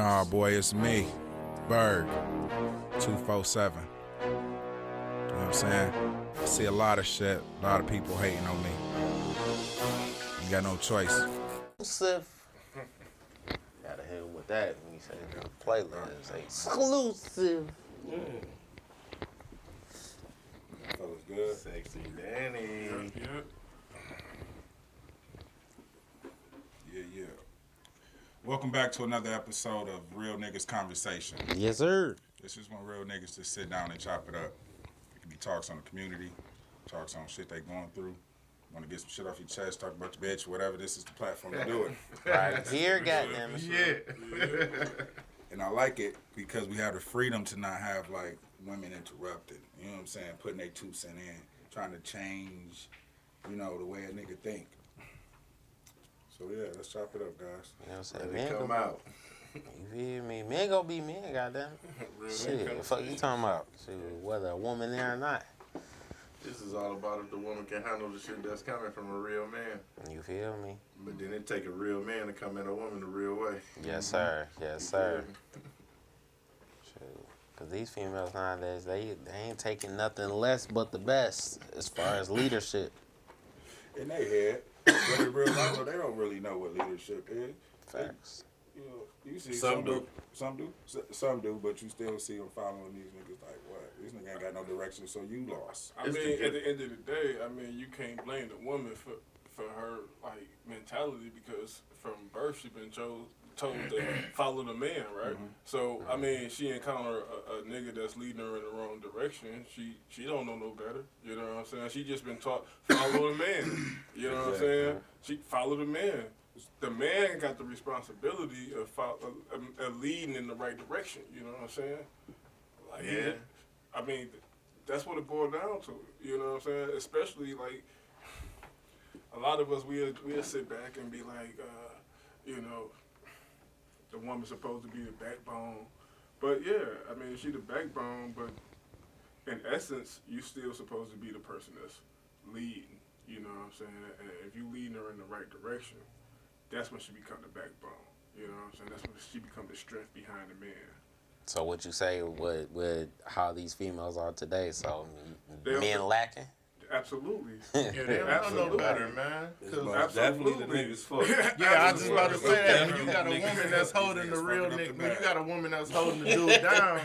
Nah, boy, it's me, Berg, 247. You know what I'm saying? I see a lot of shit, a lot of people hating on me. You got no choice. Exclusive. Gotta hit him with that when you say playlist. Exclusive. Fellas good? Sexy Danny. Yeah. Welcome back to another episode of Real Niggas Conversation. Yes, sir. This is when real niggas just sit down and chop it up. It can be talks on the community, talks on shit they going through. Want to get some shit off your chest, talk about your bitch, whatever. This is the platform to do it. Right here, goddamn it. Yeah. And I like it because we have the freedom to not have, like, women interrupted. You know what I'm saying? Putting their 2 cents in, trying to change, you know, the way a nigga think. So, yeah, let's chop it up, guys. You know what I'm saying? Let Men it come gonna, out. you feel me? Men gonna be men, goddamn it. Shit, the fuck you talking about? Shit, whether a woman there or not. This is all about if the woman can handle the shit that's coming from a real man. You feel me? But then it take a real man to come at a woman the real way. Yes, sir. Yes, sir. Shoot. Because these females nowadays, they ain't taking nothing less but the best as far as leadership. In their head, but in real life, they don't really know what leadership is. Facts. You know, you see Some do. Some do, but you still see them following these niggas like, what? These niggas ain't got no direction, so you lost. I mean, at the end of the day, I mean, you can't blame the woman for her, like, mentality because from birth she been told to follow the man, right? Mm-hmm. So, I mean, she encountered a nigga that's leading her in the wrong direction. She don't know no better, you know what I'm saying? She just been taught, follow the man, you know what I'm saying? She follow the man. The man got the responsibility of leading in the right direction, you know what I'm saying? Like, Yeah. I mean, that's what it boiled down to, you know what I'm saying? Especially, like, a lot of us, we'll sit back and be like, you know, the woman's supposed to be the backbone. But, yeah, I mean, she the backbone, but in essence, you still supposed to be the person that's leading, you know what I'm saying? And if you leading her in the right direction, that's when she become the backbone, you know what I'm saying? That's when she become the strength behind the man. So what you say with how these females are today? So They're- men lacking? Absolutely. Yeah, they don't know Absolutely. better, man. It's most definitely the niggas fuck. Yeah, I was just about to say that. When you Definitely. got a woman that's holding the real nigga, when you got a woman that's holding the dude down,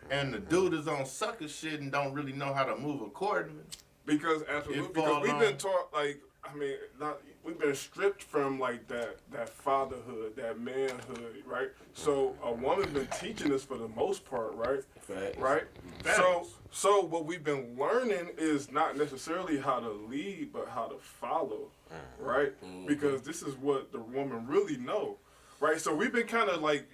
and the dude is on sucker shit and don't really know how to move accordingly. Because absolutely, It because fall we've on- been taught, like, I mean, we've been stripped from, like, that fatherhood, that manhood, right? So a woman been teaching us for the most part, right? Facts. Right? Facts. So what we've been learning is not necessarily how to lead, but how to follow, right? Because this is what the woman really know, right? So we've been kind of like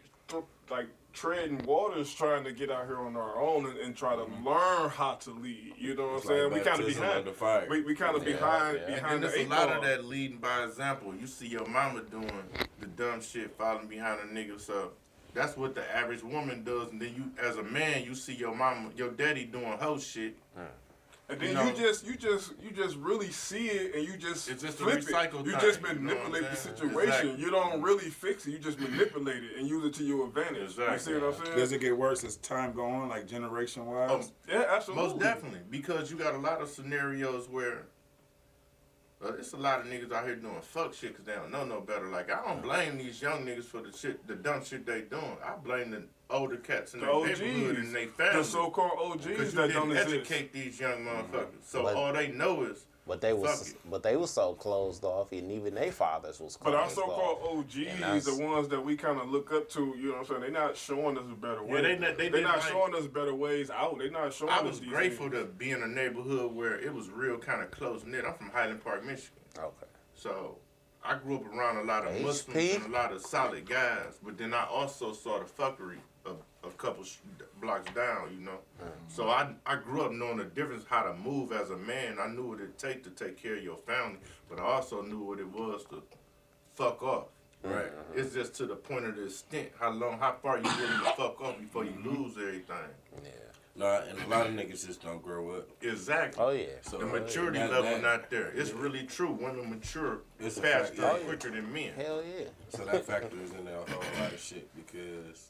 treading waters trying to get out here on our own and try to learn how to lead. You know what I'm saying? We kind of behind. We kind of behind And the there's a eight lot ball. of that leading by example. You see your mama doing the dumb shit, following behind a nigga. So that's what the average woman does. And then you, as a man, you see your mama, your daddy doing hoe shit. And then You know, you just really see it, and you just It's just a flip recycle it. You thing, just you know what I'm manipulate the saying? situation. Exactly. You don't really fix it. You just manipulate it and use it to your advantage. You Exactly. see what I'm saying? Does it get worse as time go on, like generation-wise? Oh, Yeah, absolutely. most definitely. Because you got a lot of scenarios where it's a lot of niggas out here doing fuck shit because they don't know no better. Like, I don't blame these young niggas for the dumb shit they doing. I blame the older cats in The their OGs, neighborhood and they family. the so-called OGs Because you that don't didn't exist. educate these young motherfuckers. So But- all they know is, But they was so closed off, and even their fathers was closed But our off. so-called And OGs, that's- the ones that we kind of look up to, you know what I'm saying? They're not showing us a better way. they They're didn't not like- showing us better ways out. They're not showing I us was these grateful things. to be in a neighborhood where it was real kind of close-knit. I'm from Highland Park, Michigan. Okay. So I grew up around a lot of HP. Muslims and a lot of solid guys, but then I also saw the fuckery of a couple blocks down, you know. So I grew up knowing the difference how to move as a man. I knew what it take to take care of your family, but I also knew what it was to fuck off. Right. It's just to the point of the extent how far you willing to fuck off before you lose everything. Yeah. Nah, and a lot of niggas just don't grow up. Exactly. Oh yeah. So The maturity level not there. It's really true. Women mature It's a faster fact, and quicker than men. Hell yeah. So that factors in a whole lot of shit because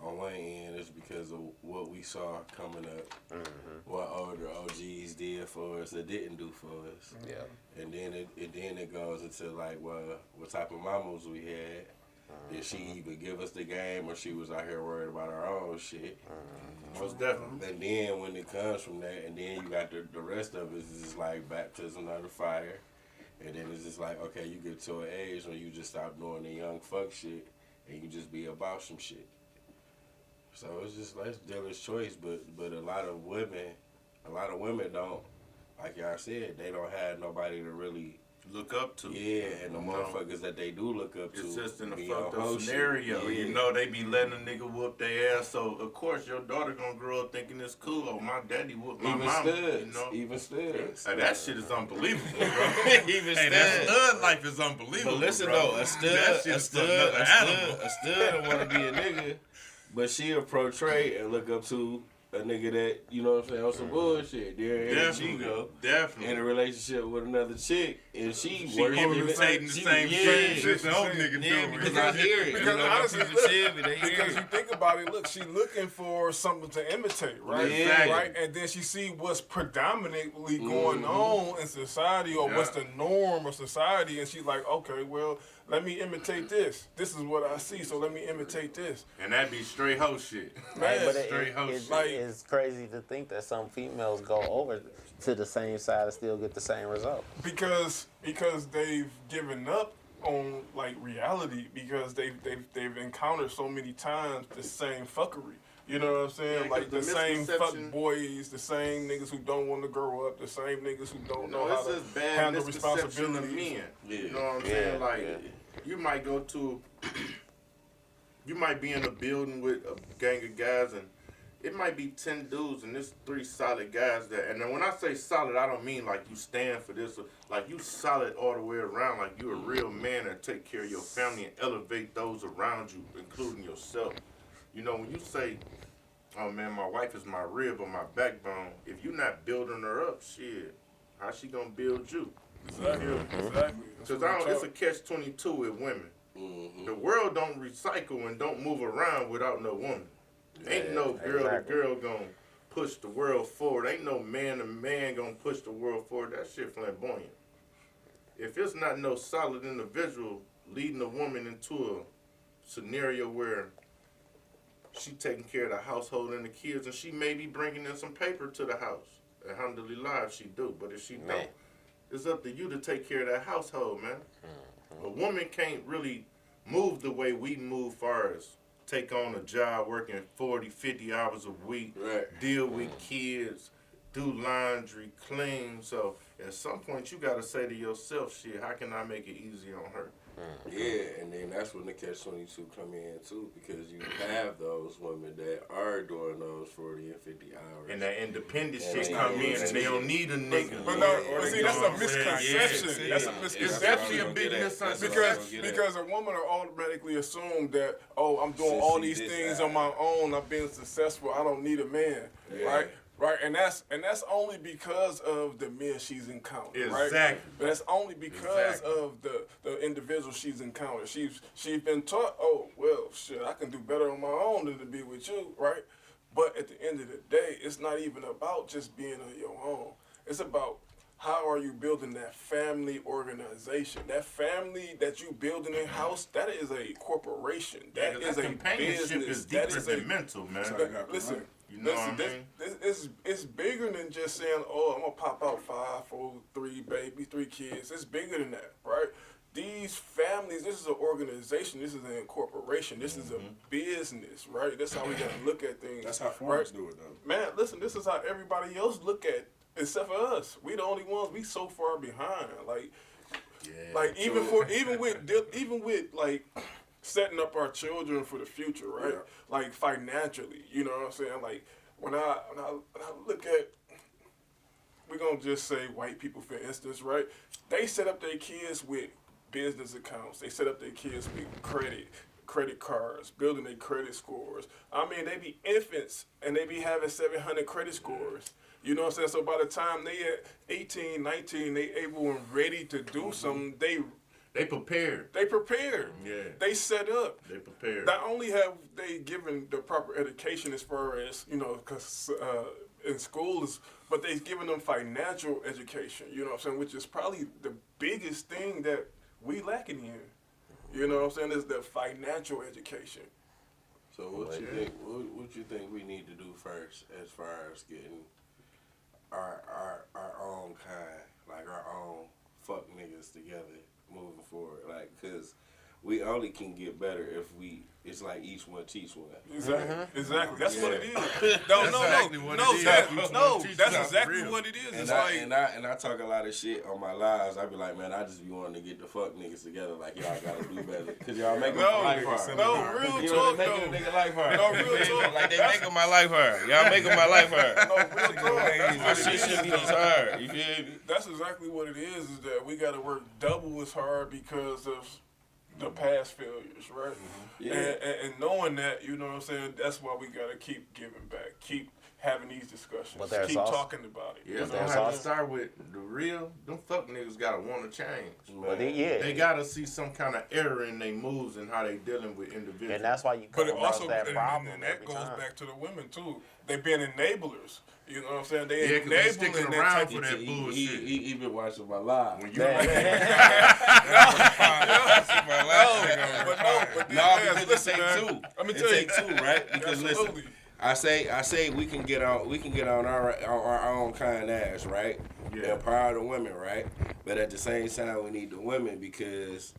on one end it's because of what we saw coming up, what older OGs did for us or didn't do for us. Yeah. And then it goes into like, well, what type of mamas we had. Did she either give us the game or she was out here worried about her own shit? Most definitely. And then when it comes from that, and then you got the rest of it is just like baptism of the fire. And then it's just like, okay, you get to an age when you just stop doing the young fuck shit and you just be about some shit. So it's just like it's dealer's choice, but a lot of women don't, like y'all said, they don't have nobody to really Look up to. yeah, and the motherfuckers that they do look up to. It's just in a be fucked on up hoe scenario. shit. Yeah. You know, they be letting a nigga whoop their ass. So, of course, your daughter gonna grow up thinking it's cool. Oh, my daddy whooped my Even mama. studs, You know? even studs. Hey, that shit is unbelievable, bro. Even Hey, that studs. stud life is unbelievable. But listen bro. though, That shit is another animal. a stud don't want to be a nigga, but she'll portray and look up to a nigga that, you know what I'm saying, on some bullshit. There she go Definitely. in a relationship with another chick, and she She working imitating the same shit the old nigga yeah, do. because I hear it. Because you know, honestly, people shit, but they hear because you it. think about it, look, she looking for something to imitate, right? Yeah. Right, and then she see what's predominantly going on in society, or what's the norm of society, and she's like, okay, well, let me imitate this. This is what I see, so let me imitate this. And that be straight hoe shit. Hey, but Straight hoe shit. it's crazy to think that some females go over to the same side and still get the same result. Because they've given up on like reality, because they've encountered so many times the same fuckery. You know what I'm saying? Yeah, like 'cause the the same fuck misconception- boys, the same niggas who don't want to grow up, the same niggas who don't know No, how it's to just bad handle misconception of responsibilities. men. Yeah. You know what I'm Yeah, saying? Like, yeah. you might go to, you might be in a building with a gang of guys, and it might be 10 dudes, and there's 3 solid guys there. And then when I say solid, I don't mean like you stand for this, or like you solid all the way around, like you a real man and take care of your family and elevate those around you, including yourself. You know, when you say, oh man, my wife is my rib or my backbone, if you're not building her up, shit, how she gonna build you? Exactly. Exactly. That's Because what I'm it's a catch-22 with women. Mhm. The world don't recycle and don't move around without no woman. Ain't no girl exactly. to girl gonna push the world forward. Ain't no man to man gonna push the world forward. That shit flamboyant. If it's not no solid individual leading a woman into a scenario where she taking care of the household and the kids, and she may be bringing in some paper to the house. Alhamdulillah, if she do. But if she Man. don't, it's up to you to take care of that household, man. A woman can't really move the way we move, far as take on a job working 40, 50 hours a week, Right. deal with kids, do laundry, clean. So at some point you gotta say to yourself, shit, how can I make it easy on her? Yeah, and then that's when the catch-22 come in too, because you have those women that are doing those 40 and 50 hours. And that independent Yeah, shit they come in used and to they it. don't need a nigga. But no, Yeah, but see, you that's know a what I'm saying? misconception. Yeah, That's a yeah. misconception. It's definitely a big That's what I was misconception. gonna get at. Because a woman will automatically assume that, oh, I'm doing Since all she these this things high. on my own, I'm being successful, I don't need a man, Yeah. right? Right, and that's only because of the men she's encountered, right? Exactly. But that's only because Exactly. of the individual she's encountered. She's been taught, oh, well, shit, I can do better on my own than to be with you, right? But at the end of the day, it's not even about just being on your own. It's about how are you building that family organization? That family that you building in house, that is a corporation. Yeah, That 'cause is that a companionship business. is That deeper is than mental, man. Listen, You know listen, what I mean? it's bigger than just saying, oh, I'm gonna pop out 5, 4, 3 babies, 3 kids. It's bigger than that, right? These families, this is an organization, this is an incorporation, this is a business, right? That's how we gotta look at things. That's how foreigners do it, though. Man, listen, this is how everybody else look at it, except for us. We the only ones, we so far behind. Like even with like setting up our children for the future, right? Yeah. Like financially, you know what I'm saying? Like when I look at, we're gonna just say white people for instance, right? They set up their kids with business accounts. They set up their kids with credit, credit cards, building their credit scores. I mean, they be infants and they be having 700 credit scores. You know what I'm saying? So by the time they at 18, 19, they able and ready to do something, They prepared. they prepared. Yeah. They set up. They prepared. Not only have they given the proper education as far as, you know, because in schools, but they've given them financial education, you know what I'm saying, which is probably the biggest thing that we lacking in. You know what I'm saying, is the financial education. So what you think? What you think we need to do first, as far as getting our own kind, like our own fuck niggas together moving forward? Like, cause we only can get better if it's like each one teach one. Exactly. Exactly. That's what it is. That's exactly what it is. It's like, And I talk a lot of shit on my lives. I be like, man, I just be wanting to get the fuck niggas together. Like, y'all gotta do better. Cause y'all make my life hard. real You talk, know, making a nigga life hard. No, real talk. Like they making my life hard. Y'all making my life hard. No, real talk. My shit should be this hard. You feel me? That's exactly what it is that we got to work double as hard because of the past failures, right? Yeah. And knowing that, you know what I'm saying, that's why we got to keep giving back, keep having these discussions, But there's keep also- talking about it. Yeah, you it's know? gonna have to start with the real. Them fuck niggas gotta want to change. But they gotta see some kind of error in their moves and how they dealing with individuals. and that's why you But come it across also, that problem and that every goes time. back to the women too. They been enablers. You know what I'm saying? They Yeah, 'cause they enabling sticking that around type for of that He bullshit. been watching my live. When you But No, because it take man, two. Let me It tell you. take two, right? Because Absolutely. listen, I say we can get on our own kind ass, right? Yeah. Empower the women, right? But at the same time, we need the women, because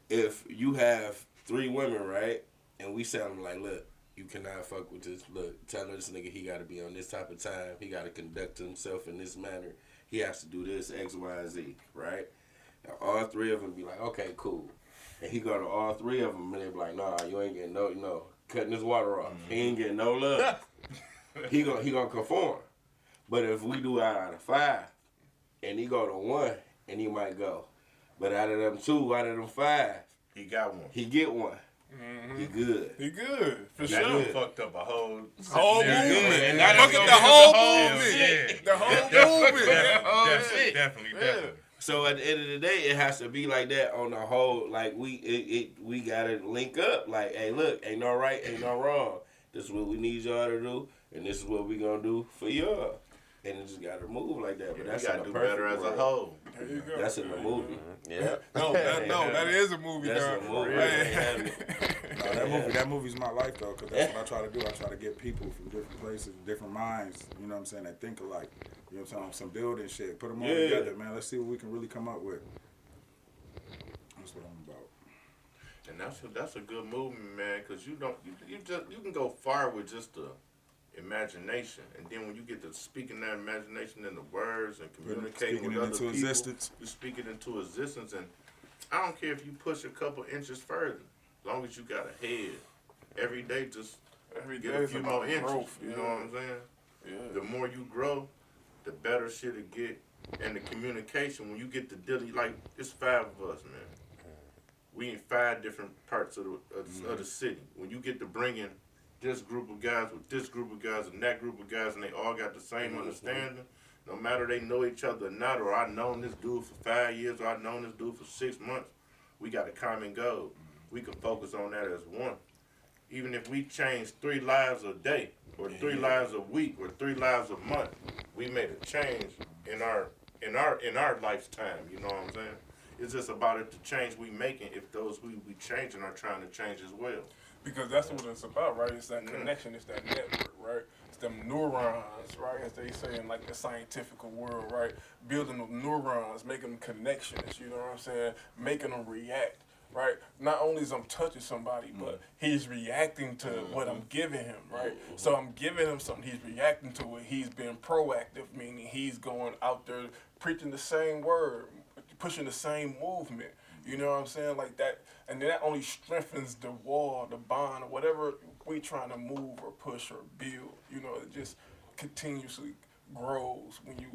if you have 3 women, right, and we tell them like, look, you cannot fuck with this. Look, tell this nigga he got to be on this type of time. He got to conduct himself in this manner. He has to do this X, Y, and Z, right? Now, all 3 of them be like, okay, cool. And he go to all 3 of them, and they be like, nah, you ain't getting no, cutting his water off. He ain't getting no love. he gonna conform. But if we do out of 5, and he go to 1, and he might go. But out of them 2, out of them 5, he got one. he get 1. He good. He good, for That sure. done fucked up a whole movement. And Look at the whole movement. The whole movement. Definitely. So at the end of the day, it has to be like that on the whole. Like we gotta link up. Like, hey, look, ain't no right, ain't no wrong. This is what we need y'all to do, and this is what we gonna do for y'all. And it just gotta move like that. But Yeah, that's we in gotta the do perfect better as a world. whole. There you go. That's in the movie. Yeah. No, that is a movie, That's dog. a movie. Right. That movie's my life though, because that's what I try to do. I try to get people from different places, different minds. You know what I'm saying? That think alike. You know what I'm saying? Some building shit. Put them all together, man. Let's see what we can really come up with. That's what I'm about. And that's a good movement, man, because you can go far with just the imagination, and then when you get to speaking that imagination in the words and communicating Speaking with it other into people, existence. you speak it into existence. And I don't care if you push a couple inches further, as long as you got a head. Every day, just Every get day a is few about more inches. growth. You know what I'm saying? Yeah. The more you grow, the better shit it get. And the communication, when you get to dealing, like, it's 5 of us, man. We in 5 different parts of the city. When you get to bringing this group of guys with this group of guys and that group of guys, and they all got the same understanding, no matter they know each other or not, or I've known this dude for 5 years, or I've known this dude for 6 months, we got a common goal. We can focus on that as one. Even if we change 3 lives a day, or 3 lives a week, or 3 lives a month, we made a change in our lifetime. You know what I'm saying? It's just about it, the change we making. If those we changing are trying to change as well. Because that's what it's about, right? It's that connection, it's that network, right? It's them neurons, right? As they say in like the scientific world, right? Building them neurons, making them connections, you know what I'm saying? Making them react, right? Not only is I'm touching somebody, but he's reacting to what I'm giving him, right? So I'm giving him something, he's reacting to it. He's being proactive, meaning he's going out there preaching the same word, pushing the same movement. You know what I'm saying? Like that, and that only strengthens the wall, the bond, or whatever we trying to move or push or build. You know, it just continuously grows when you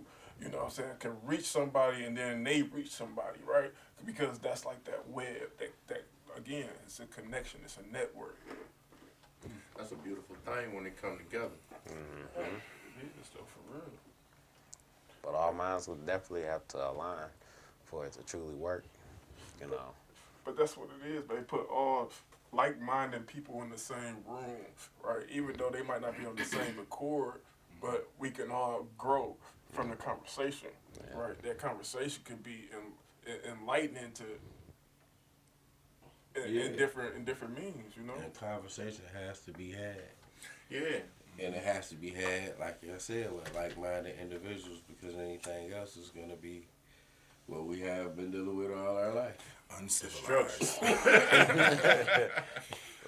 know what I'm saying, can reach somebody and then they reach somebody, right? Because that's like that web, that again, it's a connection. It's a network. That's a beautiful thing when they come together. It is though, for real. But all minds would definitely have to align for it to truly work, you know. But that's what it is. They put all like-minded people in the same room, right? Even though they might not be on the same accord, but we can all grow from the conversation, right? That conversation could be enlightening in different means, you know. And conversation has to be had. Yeah. And it has to be had, like I said, with like-minded individuals, because anything else is going to be what we have been dealing with all our life. Uncivilized.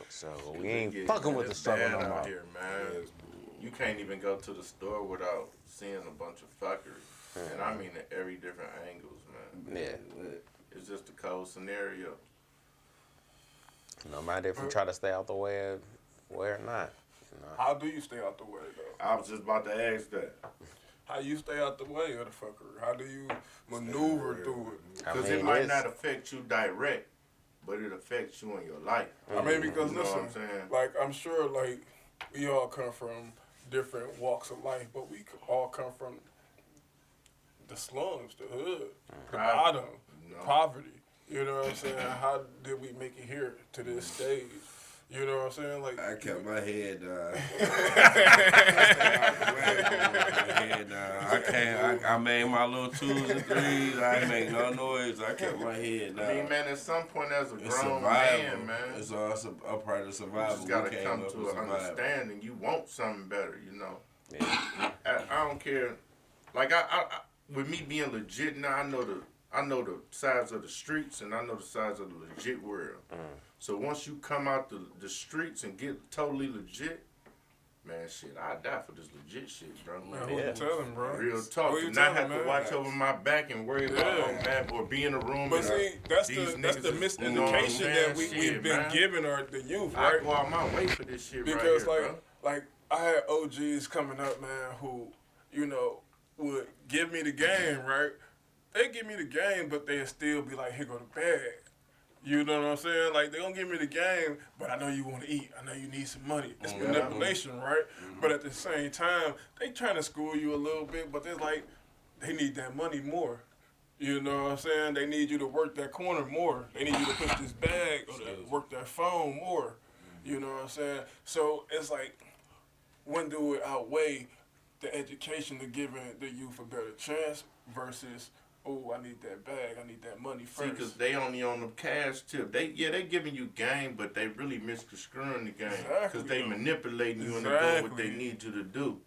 So we ain't fucking with the struggle no more. Out here, man. You can't even go to the store without seeing a bunch of fuckery. And I mean in every different angles, man. Yeah. It's just a cold scenario. No matter if you try to stay out the way or not. You know. How do you stay out the way, though? I was just about to ask that. How you stay out the way of the fuckery? How do you maneuver through it? Because it might not affect you direct, but it affects you in your life. I mean, because You know listen, what I'm saying? like I'm sure, like we all come from different walks of life, but we all come from the slums, the hood, the bottom, poverty. You know what I'm saying? How did we make it here to this stage? You know what I'm saying? Like I kept my head down. I made my little 2s and 3s. I ain't make no noise. I kept my head down. I mean, man, at some point as a It's grown survival. man, man, It's also a part of survival. you just gotta We came come up to with an survival. understanding. You want something better, you know. Yeah. I don't care. Like I with me being legit now, I know the sides of the streets and I know the sides of the legit world. So once you come out the streets and get totally legit, man, shit, I die for this legit shit, bro. man, who you telling, bro? Real talk. Who To you not telling, have to man? watch over my back and worry about man or be in a room. But and, see, that's these the niggas is- you know what I'm miseducation saying? that we've Shit, been man. giving the youth, I right? go out my way for this shit Because right here, like I had OGs coming up, man, who, you know, would give me the game, right? They give me the game, but they'll still be like, here go the bag. You know what I'm saying? Like, they don't give me the game, but I know you want to eat. I know you need some money. It's manipulation, right? But at the same time, they trying to school you a little bit, but they're like, they need that money more. You know what I'm saying? They need you to work that corner more. They need you to push this bag or to work that phone more. You know what I'm saying? So it's like, when do it outweigh the education to giving the youth a better chance versus, oh, I need that bag, I need that money See, first. because they only on the cash tip. They giving you game, but they really misconstruing the game. Exactly. Because they manipulating you into doing what they need you to do.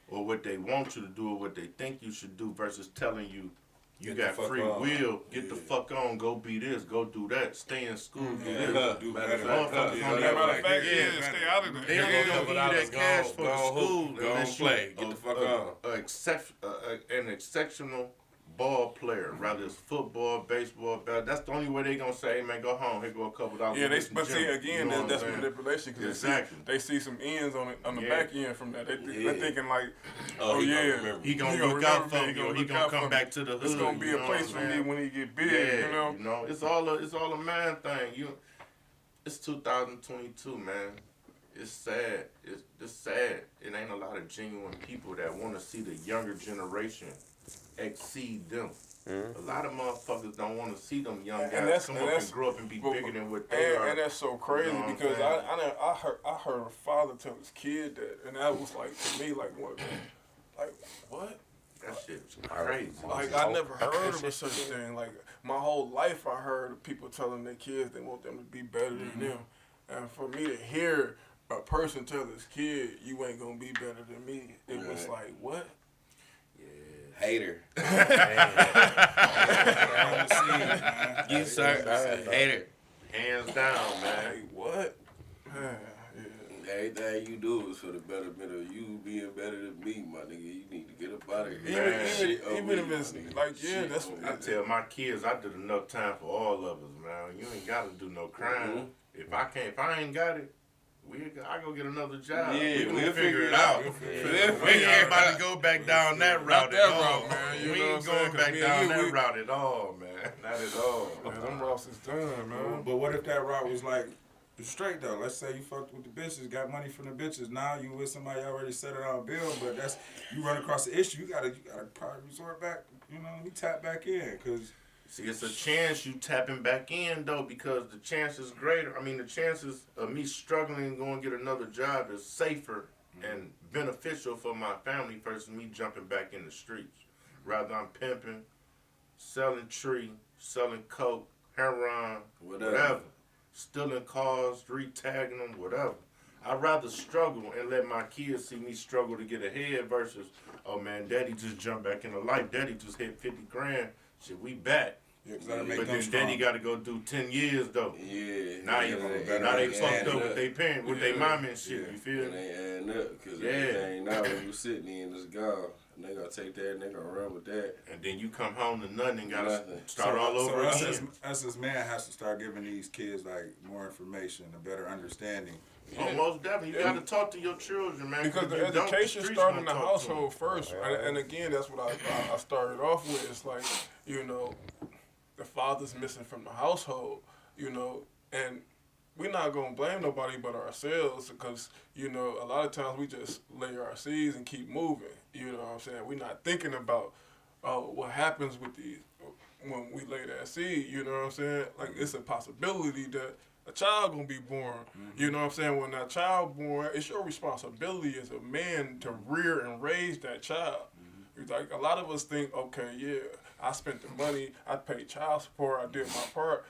Or what they want you to do, or what they think you should do, versus telling you, you Get the got fuck free on. will, get the fuck on, go be this, go do that, stay in school, do this. Do Matter better. of fact, Motherfuckers Yeah, on that that like- fact, yeah, stay out of there. They ain't gonna give you that cash for the school Go unless play. you Get the fuck on. an exceptional ball player, rather it's football, baseball, that's the only way they gonna say, hey, man, go home, here go a couple dollars. Yeah, go get some but see, gym. again, You know what that's I'm saying? manipulation because Exactly. they see some ends on the Yeah. back end from that. They're thinking like, Oh, he gonna remember. He gonna He look gonna out for remember me. me, or He he gonna gonna look out come for back to the hood. it's gonna be you a know place what for I'm me saying? when he get big, Yeah, you know? it's all a man thing. It's 2022, man. It's sad. It's sad. It ain't a lot of genuine people that want to see the younger generation exceed them. A lot of motherfuckers don't want to see them young And guys that's- come and up that's- and grow up and be but- bigger than what they are. And that's so crazy You know what I'm because saying? I heard a father tell his kid that, and that was like to me like what, That shit's crazy. Like I never heard of a such thing. Like my whole life, I heard of people telling their kids they want them to be better than them, and for me to hear a person tell his kid you ain't gonna be better than me, it was like what? Hater. You You sir. Hater. Hands down, man. Like what? Man, yeah. Everything you do is for the betterment of you being better than me, my nigga. You need to get up out of here. Even if it's like that's what I tell my kids I did enough time for all of us, man. You ain't gotta do no crime. If I ain't got it, I go get another job. Yeah, we'll figure it out. We ain't about to go back down that route at all. Man. We ain't going back down that route at all, man. Not at all. Man, them routes is done, man. But what if that route was like straight though? Let's say you fucked with the bitches, got money from the bitches. Now you with somebody already settled on a bill, but that's you run across the issue. You gotta probably resort back. You know, we tap back in because. See, it's a chance you tapping back in, though, because the chance is greater. I mean, the chances of me struggling and going to get another job is safer and beneficial for my family versus me jumping back in the streets. Rather, I'm pimping, selling tree, selling coke, heroin, whatever. Stealing cars, retagging them, whatever. I'd rather struggle and let my kids see me struggle to get ahead versus, oh, man, daddy just jumped back into life. Daddy just hit 50 grand. Shit, we back. Yeah, but then Daddy got to go do 10 years though. Yeah. Now they fucked up with their parent, with their mom and shit. You feel it me? ain't adding up because everything now when you sitting in is gone. And they gonna take that and they gonna run with that. And then you come home to nothing and gotta start all over again. Us as man has to start giving these kids like more information, a better understanding. Oh, most definitely. You gotta talk to your children, man. Because the education starts in the household first. And again, that's what I started off with. It's like, you know, the father's missing from the household, you know, and we're not going to blame nobody but ourselves because, you know, a lot of times we just lay our seeds and keep moving, you know what I'm saying? We're not thinking about what happens with these when we lay that seed, you know what I'm saying? Like, it's a possibility that a child gonna be born. You know what I'm saying? When that child born, it's your responsibility as a man to rear and raise that child. Like a lot of us think, okay, yeah, I spent the money, I paid child support, I did my part,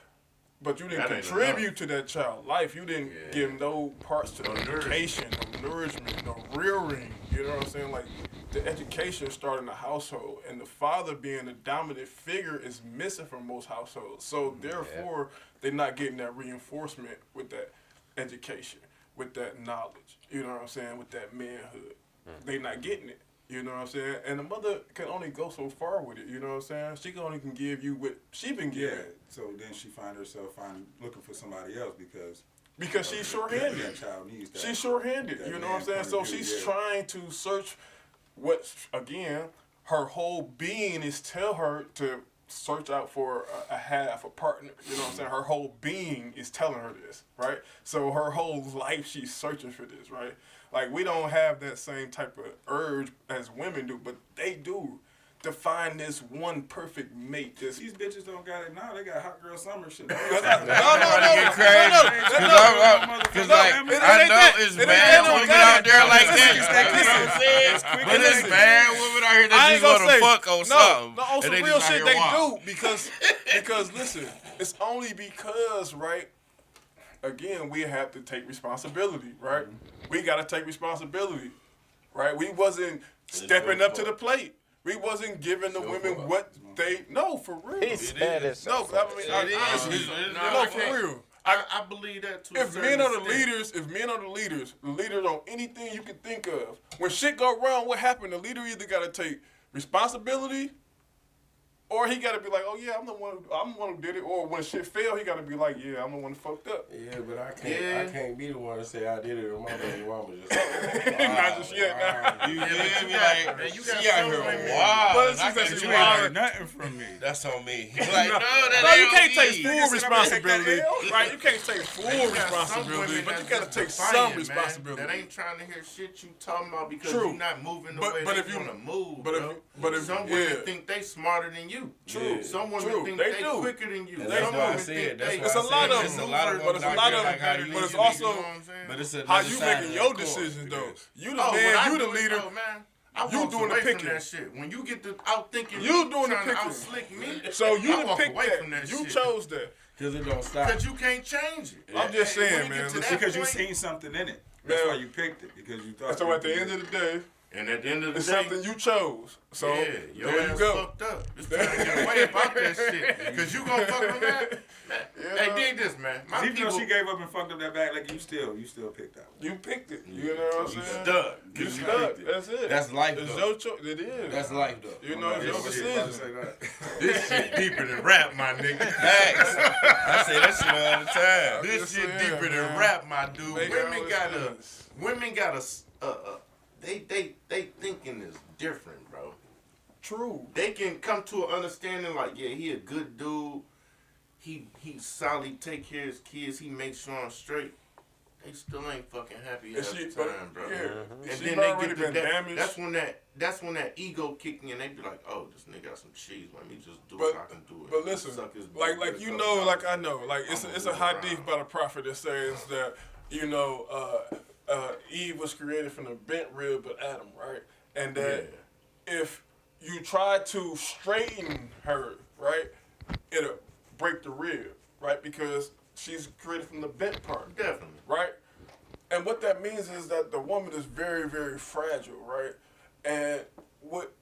but you didn't contribute to that child's life. You didn't give no parts to the education, no nourishment, no rearing. You know what I'm saying? Like the education started in the household, and the father being the dominant figure is missing from most households. So therefore, they're not getting that reinforcement with that education, with that knowledge. You know what I'm saying? With that manhood, they're not getting it. You know what I'm saying? And the mother can only go so far with it. You know what I'm saying? She can only give you what she been given. Yeah. So then she find herself looking for somebody else because she's short-handed. That child needs that. She's short-handed. You know what I'm saying? So she's trying to search what, again, her whole being is tell her to search out for a partner. You know what I'm saying? Her whole being is telling her this, right? So her whole life she's searching for this, right? Like, we don't have that same type of urge as women do, but they do. To find this one perfect mate. These bitches don't got it now. They got hot girl summer shit. No. Because like, I know it's bad women out there like that. You know what I'm saying? But it's bad women out here that just want to fuck on something. No, on some real shit they do. Because listen, it's only because, right, again, we have to take responsibility, right? We got to take responsibility, right? We wasn't stepping up to the plate. We wasn't giving the women what they for real. He said it. No, for real. I believe that too. If men are the leaders on anything you can think of, when shit go wrong, what happened? The leader either got to take responsibility, or he got to be like, oh yeah, I'm the one who did it. Or when shit fail, he got to be like, yeah, I'm the one who fucked up. Yeah, but I can't be the one to say I did it or my baby mama just. Not just yet. Now. You got she out here wild. But I can't you nothing from me. That's on me. Like, no, you can't take full responsibility. Right? You can't take full responsibility, but you got to take some responsibility. That ain't trying to hear shit you talking about because you're not moving the way they want to move. But if some women think they smarter than you. True. Some women think they quicker than you. That's why I said. It's a lot of them, but it's also how you making your decisions though. You the man, you the leader. You doing the picking. That shit. When you get to out thinking, you doing the picking. Outslick me. So you the pick that. You chose that. Because it don't stop. Because you can't change it. I'm just saying, man. Because you seen something in it. That's why you picked it. Because you thought. So at the end of the day, And at the end of the It's day, something you chose. So yeah, your there ass you go. fucked up. It's time to get away about that shit. Cause you gonna fuck with that. Yeah. Hey, dig this, man. My Even people, though she gave up and fucked up that bag, like you still picked that one. You picked it. You know what I'm You saying? stuck. You stuck. That's it. That's life, It's though. your choice. It is. That's life, though. You know, it's your decision. this shit deeper than rap, my nigga. Facts. I say that shit all the time. This just shit saying, deeper than man. rap, my dude. Make Women all got this they thinking is different, bro. True. They can come to an understanding like, yeah, he a good dude. He solid, take care of his kids. He makes sure I'm straight. They still ain't fucking happy half the time, bro. Yeah. And She then they already get to been that. damaged. That's when that ego kicking in. They be like, oh, this nigga got some cheese. Let me just do But- what I can do. It. But listen, Suck his dick, like get you a know, couple like I dollars. know, like it's I'ma a move hadith around. by the prophet that says that Eve was created from the bent rib of Adam, right? And that if you try to straighten her, right, it'll break the rib, right? Because she's created from the bent part, Definitely. right? And what that means is that the woman is very, very fragile, right? And what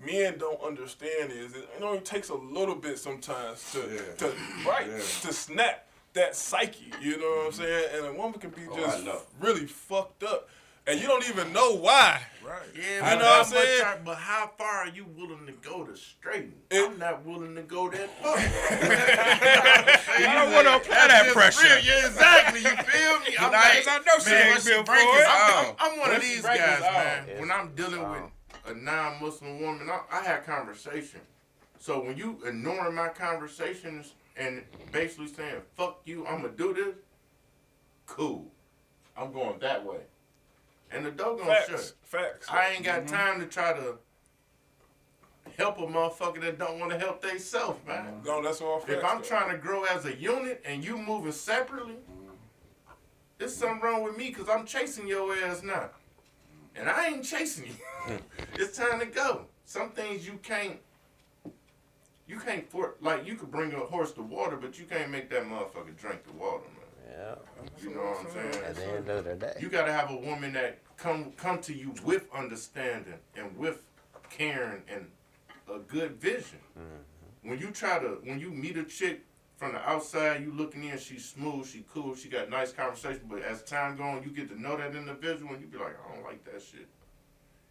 men don't understand is it only takes a little bit sometimes to snap that psyche, you know what I'm saying? And a woman can be I just know. really fucked up. And you don't even know why. Right. Yeah, You know what I'm saying? But how far are you willing to go to straighten? It- I'm not willing to go that far. I don't want to apply that pressure. Yeah, exactly. You feel me? I'm Because I know she ain't built for it. I'm one of Once you these break guys, his arm, man. yes. When I'm dealing with a non-Muslim woman, I had conversation. So when you ignoring my conversations and basically saying, fuck you, I'm going to do this, cool. I'm going that way. And the dog gonna shut. Facts. I ain't got time to try to help a motherfucker that don't want to help theyself, man. No, that's all facts. If I'm though. trying to grow as a unit and you moving separately, there's something wrong with me because I'm chasing your ass now. And I ain't chasing you. It's time to go. Some things you can't like you could bring a horse to water, but you can't make that motherfucker drink the water, man. Yeah. You know what I'm saying? At the end of the day. You gotta have a woman that come to you with understanding and with caring and a good vision. When you meet a chick from the outside, you looking in, she's smooth, she cool, she got nice conversation, but as time goes on, you get to know that individual and you be like, I don't like that shit.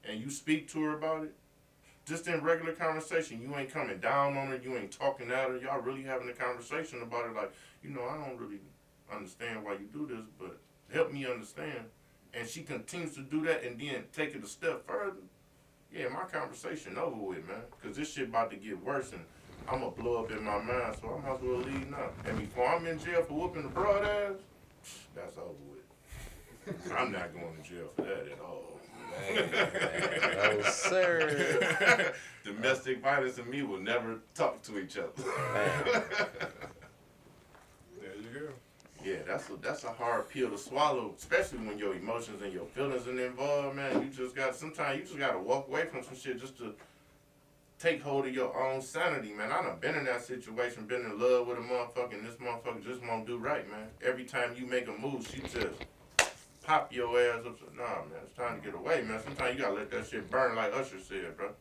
And you speak to her about it, just in regular conversation, you ain't coming down on her, you ain't talking at her, y'all really having a conversation about it like, I don't really understand why you do this, but help me understand. And she continues to do that and then take it a step further. Yeah, my conversation over with, man. Because this shit about to get worse and I'm going to blow up in my mind, so I might as well leave now. And before I'm in jail for whooping the broad ass, that's over with. I'm not going to jail for that at all. No, sir. Domestic violence and me will never talk to each other. Man. There you go. Yeah, that's a hard pill to swallow, especially when your emotions and your feelings are involved, man. Sometimes you just gotta walk away from some shit just to take hold of your own sanity, man. I done been in that situation, been in love with a motherfucker, and this motherfucker just won't do right, man. Every time you make a move, she just pop your ass up. Nah, man, it's time to get away, man. Sometimes you gotta let that shit burn like Usher said, bro.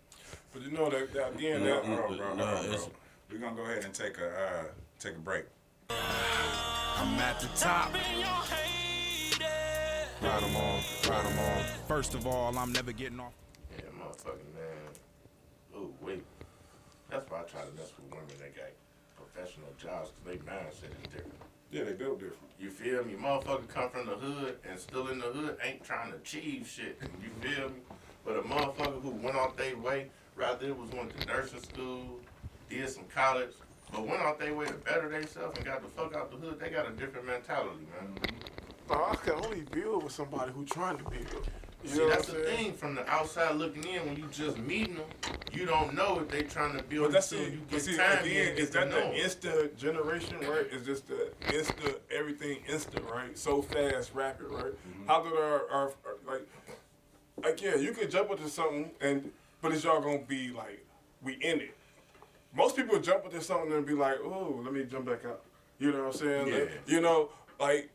But you know that again, No, that We're gonna go ahead and take a break. I'm at the top. Ride 'em on. First of all, I'm never getting off. Yeah, motherfucking man. Ooh, wait. That's why I try to mess with women that got professional jobs, because they mindset is different. Yeah, they built different. You feel me? Motherfucker come from the hood and still in the hood ain't trying to achieve shit. You feel me? But a motherfucker who went off their way, rather it was went to nursing school, did some college, but went out their way to better themselves and got the fuck out the hood, they got a different mentality, man. I can only build with somebody who's trying to build. You See, know that's what the I'm saying? thing. From the outside looking in, when you just meeting them, you don't know if they trying to build But that's until it. you But get see, time again, and is get to that know the 'em. Insta generation, right? It's just the Insta, everything instant, right? So fast, rapid, right? How did our like, yeah, you could jump into something, but is y'all gonna be like, we in it? Most people jump into something and be like, oh, let me jump back out. You know what I'm saying? Yeah. Like,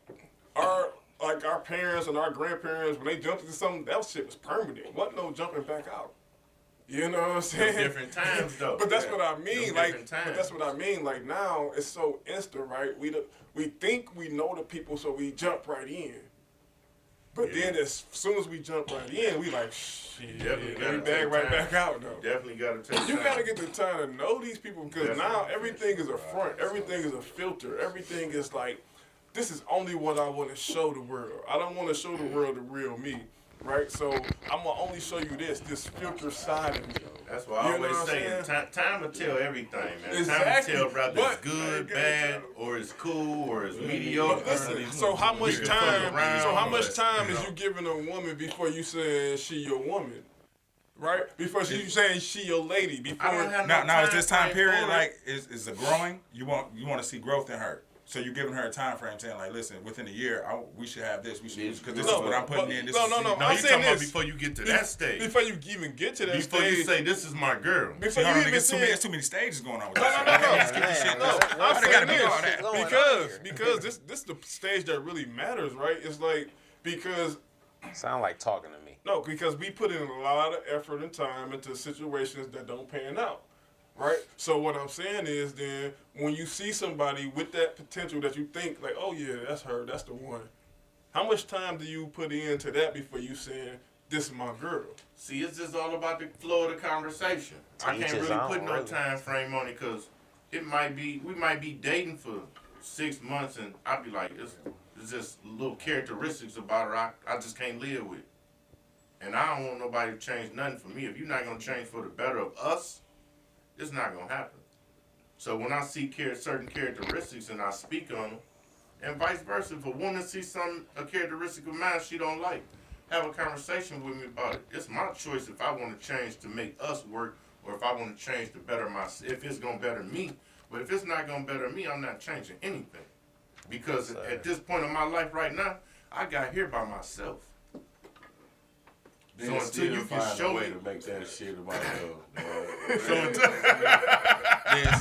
like our parents and our grandparents, when they jumped into something, that shit was permanent. Wasn't no jumping back out. You know what I'm saying? Different times though. But that's what I mean. Them Like, different times. but that's what I mean. Like now, it's so instant, right? We think we know the people, so we jump right in. But then as soon as we jump right in, we like, shit, Definitely we gotta bag take right time. back out though. Definitely gotta take You time. gotta get the time to know these people because Definitely. now everything is a front, everything is a filter, everything is like, this is only what I want to show the world. I don't want to show the world the real me, right? So I'm gonna only show you this filter side of me. That's what I You know always what I'm say. Time will tell everything, man. Exactly. Time will tell whether But- it's good, bad, or it's cool, or it's mediocre. But listen, so how much can time? fuck around, So how much but, time you is know. you giving a woman before you saying she your woman, right? Before you saying she your lady. Before I don't have no Now is this time frame period for it. like is it growing? You want to see growth in her. So you're giving her a time frame saying like, listen, within a year, we should have this. We should because this is what I'm putting in. This no, is no, no. No, I'm you saying talking about this. before you get to that stage. Before you even get to that Before stage. you say this is my girl. Before See, you hold on, even there's say too many stages going on with No, this. no, no, no. Let's get this shit No, going. I'm Why they saying gotta be this all that? Going on because this the stage that really matters, right? It's like because Sound like talking to me. no, because we put in a lot of effort and time into situations that don't pan out, right? So what I'm saying is then when you see somebody with that potential that you think like, oh yeah, that's her, that's the one. How much time do you put into that before you saying this is my girl? See, it's just all about the flow of the conversation. I Each can't his really own, put no really. time frame on it because we might be dating for 6 months and I'd be like, it's just little characteristics about her I just can't live with. And I don't want nobody to change nothing for me. If you're not gonna change for the better of us, it's not gonna happen. So when I see certain characteristics and I speak on them, and vice versa, if a woman sees a characteristic of mine she don't like, have a conversation with me about it. It's my choice if I want to change to make us work, or if I want to change to better myself. If it's gonna better me, but if it's not gonna better me, I'm not changing anything. Because at this point in my life right now, I got here by myself. Then So until still you can find show a way me- to make that shit about her. So until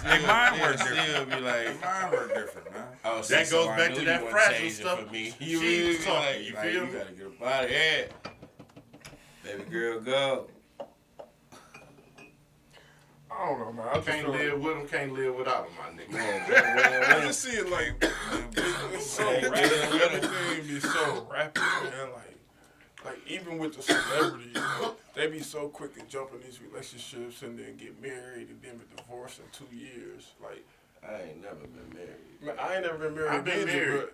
They mind work Still different. be like, They mind work different, man. oh, That see, goes so I back knew to you that wasn't fragile changing stuff. For me. She You really was talking, like, you like, feel you me? gotta get up out of here. Baby girl, go. I don't know, man. I just can't feel like- live with them, can't live without them, my nigga. Man, I just see it like it's so rapid. Everything be so rapid, man. Like even with the celebrities, they be so quick to jump in these relationships and then get married and then be divorced in 2 years. Like, I ain't never been married. man, I ain't never been married. I've been either, married.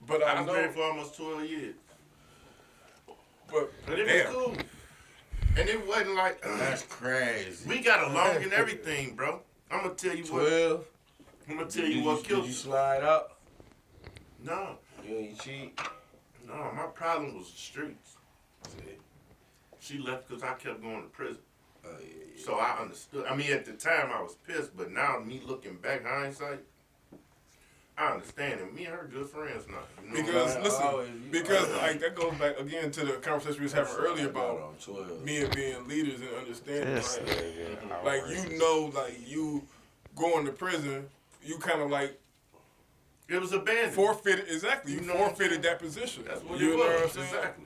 but I I was know. married for almost 12 years. But But it Damn. was cool. And it wasn't like, That's crazy. we got along and everything, bro. I'm going to tell you what. 12. I'm going to tell you what Did killed you me. slide up? No, You ain't cheat. no, my problem was the streets. She left because I kept going to prison. Oh, yeah. So I understood. I mean, at the time I was pissed, but now me looking back, hindsight, I understand. And me and her good friends now. You know because what I'm listen, always- because like that goes back again to the conversation we was having earlier about on 12. men being leaders and understanding. This Like, nigga like outrageous. you know, like you going to prison, you kind of like it was abandoned. forfeited. Exactly, you You know what I'm forfeited that position. That's what you it know what I'm was. saying? Exactly.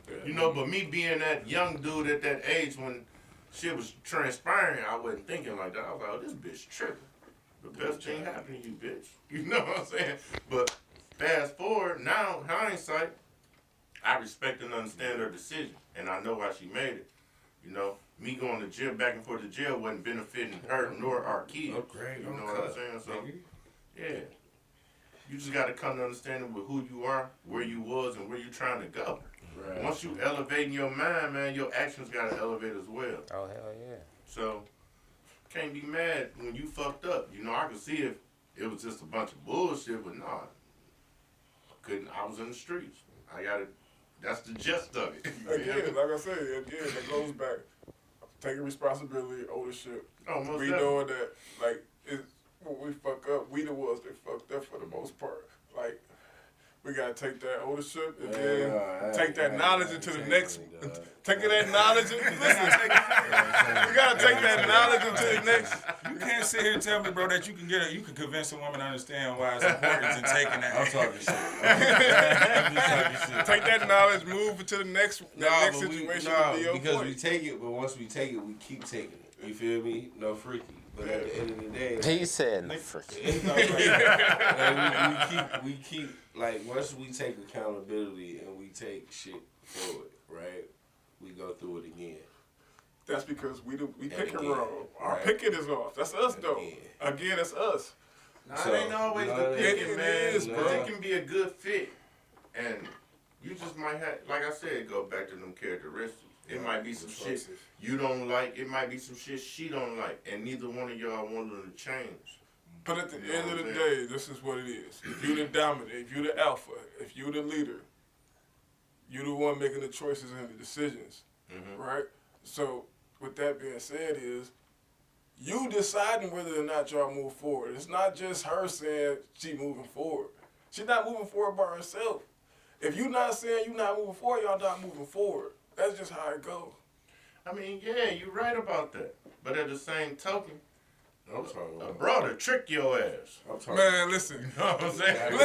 Yeah. You know, but me being that young dude at that age when shit was transpiring, I wasn't thinking like that. I was like, oh, this bitch tripping. The best thing happened to you, bitch. You know what I'm saying? But fast forward, now, hindsight, I respect and understand her decision. And I know why she made it. You know, me going to jail, back and forth to jail wasn't benefiting her nor our kids. Oh, great. You know what I'm saying? So, yeah. You just got to come to understanding with who you are, where you was, and where you trying to go. Right. Once you elevating your mind, man, your actions got to elevate as well. Oh hell yeah. So, can't be mad when you fucked up. You know, I could see if it was just a bunch of bullshit, but nah. I was in the streets. I got it. That's the gist of it. Again, like I said, again, it goes back taking responsibility, ownership. Oh, most We definitely. knowing that, like, when we fuck up, we the ones that fucked up for the most part. Like, We gotta take that ownership and then take that knowledge into the next. Taking that knowledge, listen. We gotta take that knowledge into the next. You can't sit here and tell me, bro, that you can convince a woman to understand why it's important in taking that. I'm talking shit. I'm just talking shit. Take that knowledge, move it to the next situation to be your because point. we take it, but once we take it, we keep taking it. You feel me? No freaky. But at the end of the day, He said no freaking. we keep like once we take accountability and we take shit forward, right? We go through it again. That's because we pick it again, wrong. Our right. picking is off. That's us though. Again, that's us. Nah, So, it ain't always you know the what I mean? picking, It man. is, But bro. it can be a good fit, and you just might have, like I said, go back to them characteristics. It might be some shit you don't like. It might be some shit she don't like, and neither one of y'all want her to change. But at the You know end what of the I'm day, this is what it is. If you the dominant, if you the alpha, if you the leader, you the one making the choices and the decisions, right? So with that being said is, you deciding whether or not y'all move forward. It's not just her saying she moving forward. She's not moving forward by herself. If you not saying you not moving forward, y'all not moving forward. That's just how it goes. I mean, yeah, you're right about that. But at the same token, I'm talking a about. brother trick your ass. I'm talking. Man, listen. You know what I'm saying?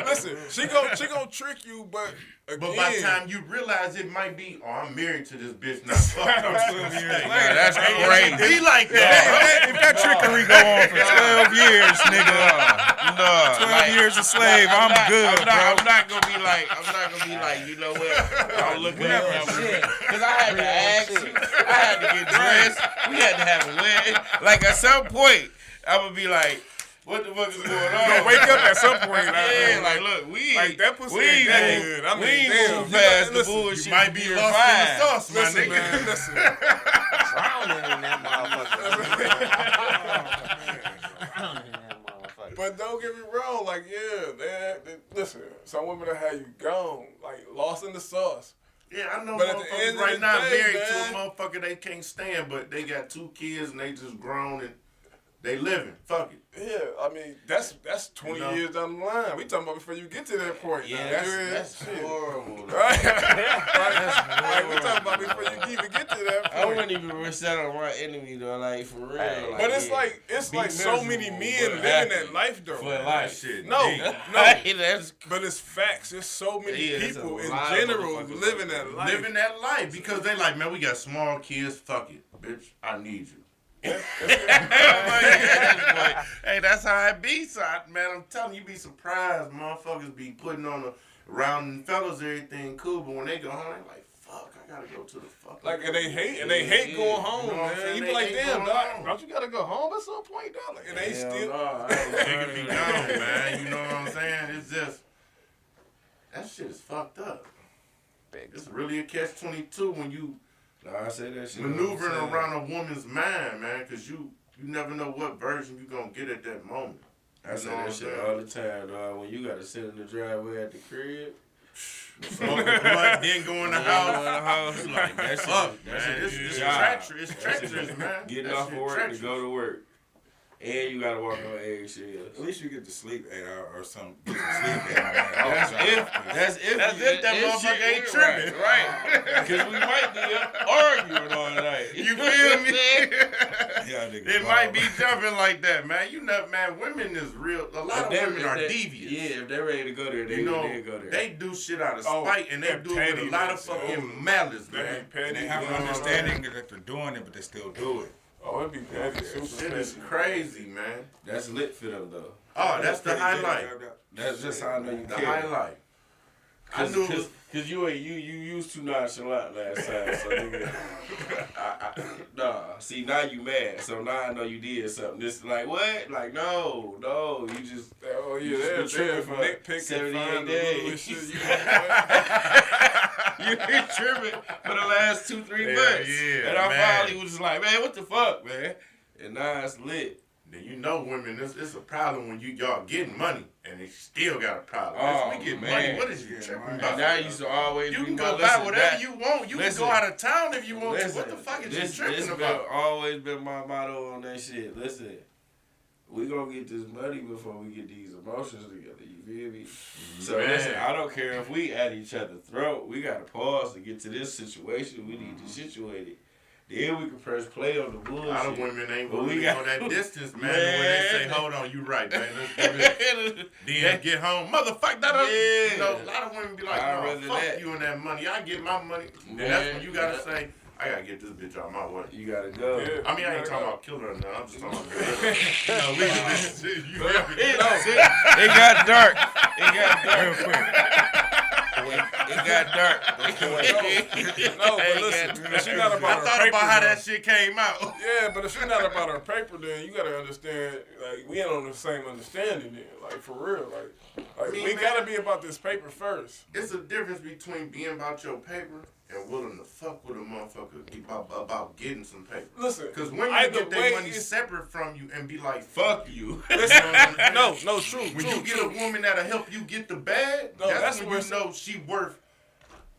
Listen. She gonna trick you, but again, But by the time you realize it might be, oh, I'm married to this bitch now. Fuck, I'm 12 years later. That's crazy. Be like that. If that trickery go on for 12 years, nigga, 12 years a slave, I'm good, bro. I'm not gonna be like, you know what? I'm looking at shit. Cause I had to ask you. I had to get dressed. We had to have a wedding. Like at some point, I'm gonna be like, what the fuck is going on? gonna wake up at some point. Yeah, like look, we Like, that pussy we ain't that ain't good. I mean, we ain't damn. moving You past the listen, bullshit. You might be You're lost fine. in the sauce, my Listen, nigga. man, listen. Drowning in that motherfucker. Drowning in that motherfucker. But don't get me wrong, like, listen, some women will have you gone, like, lost in the sauce. Yeah, I know But at the motherfuckers end of right the now day, married man. to a motherfucker they can't stand, but they got 2 kids and they just grown and they living. Fuck it. Yeah, I mean, that's 20 You know? years down the line. We talking about before you get to that point. Yeah, now. that's Shit. horrible. Right? Like, we talking about before you even get to that I point. wouldn't even wish that on my enemy though, like for real. Hey. Like, But it's yeah. like Be so many miserable, men but living happy that life though. for life. Shit. No, deep. no. Hey, that's But it's facts. There's so many Yeah, there's people a in lot of general motherfuckers living like that life. Living that life because they like, man, we got small kids. Fuck it, bitch. I need you. Hey, that's how it be, so man. I'm telling you, be surprised. Motherfuckers be putting on around fellas, everything cool, but when they go home, they like, fuck, I gotta go to the fuck. Like, and they hate going home, You know what I'm man. saying? You be They like, hate damn, going dog, home. don't you gotta go home at some point, dog? Like, and they still. Nigga be gone, man. You know what I'm saying? It's just that shit is fucked up. It's really a catch-22 when you I say that shit. maneuvering around a woman's mind, man, because you never know what version you gonna get at that moment. I say that shit all the time, dog. When you gotta sit in the driveway at the crib, Smoke a blunt, then go in the house. like that shit. Fuck, That man. shit It's is treacherous. It's That shit treacherous, is man. Getting That off shit of work treacherous. to go to work, and you gotta walk on eggshells. At least you get to sleep 8 hours or something. Get some sleep 8 hours. That's if that motherfucker ain't tripping. right? Because we might be arguing all night. You feel me? Yeah, nigga, It might be jumping like that, man. You know, man, women is real. A lot of women are devious. Yeah, if they're ready to go there, they You know, go there. they do shit out of Oh, spite, and they that do it with a lot of pettiness. fucking malice, They man. be petty. They have an understanding that they're doing it, but they still do it. Oh, it be petty. Super Shit is petty. crazy, man. That's lit for them though. Oh, that's the highlight. That's just how I know you The care. highlight. I knew it was. Cause you used too nonchalant last time, so nigga. Nah, see now you mad, so now I know you did something. This like what? Like no, you just Oh, You yeah, just they're been tripping for for nitpicking 78 find the days. littlest shit. you been tripping for the last 2-3 Hell months, yeah, and I man. finally was just like, man, what the fuck, man? And now it's lit. Then you know, women, it's a problem when y'all getting money and they still got a problem. Oh, we get man. money. What is you Yeah, tripping man. about? And now you used to always You be can my- go buy listen, whatever that- you want. You listen, can go out of town if you want to. Listen, What the fuck is this you tripping been about? always been my motto on that shit. Listen, we gonna get this money before we get these emotions together. You feel me? So Man. listen, I don't care if we at each other's throat. We gotta pause to get to this situation. We need to situate it. Then we can press play on the bullshit. A lot of women ain't But willing we to got- go that distance, man. When they say, hold on, you right, man. Let's do this. Then get home. Motherfucker, that Yeah. You know, a lot of women be like, I'd no, rather fuck that. you and that money. I get my money. And that's when you gotta say, I gotta get this bitch out my way. You gotta go. Yeah. I mean, I ain't talking about killing her now. I'm just talking about you know, leaving this shit. You feel me? It got dark. It got dark. Real quick. It got dark. No, but listen, if she not I about her thought paper, about how though- that shit came out. Yeah, but if she's not about her paper, then you gotta understand. Like we ain't on the same understanding. Then, like for real, like mean, we man. gotta be about this paper first. It's a difference between being about your paper and willing to fuck with a motherfucker about getting some paper. Listen, Because when you either get their way, money it's- separate from you and be like, Fuck you. no, true. When true, you get true. a woman that'll help you get the bag, No, that's that's when where you know she worth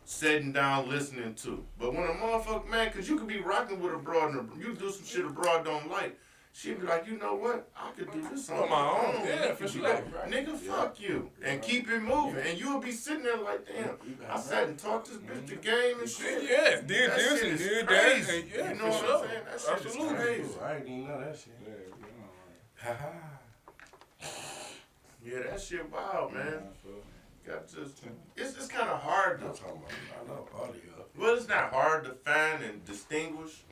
sitting down listening to. But when a motherfucker, man, because you could be rocking with a broad and you do some shit a broad don't like, she'd be like, you know what? I could do this on my own. Yeah, You for could be sure. like, nigga, fuck you. And keep it moving. And you'll be sitting there like, damn, I sat and taught this bitch the game and shit. Yeah, did That this shit and is did crazy. that. And yeah, You know for what sure. I'm saying? That shit Absolutely. is crazy. I ain't even know that shit. Yeah, that shit wild, man. Got just, it's kind of hard to, I'm talking about, I know audio. well, it's not hard to find and distinguish,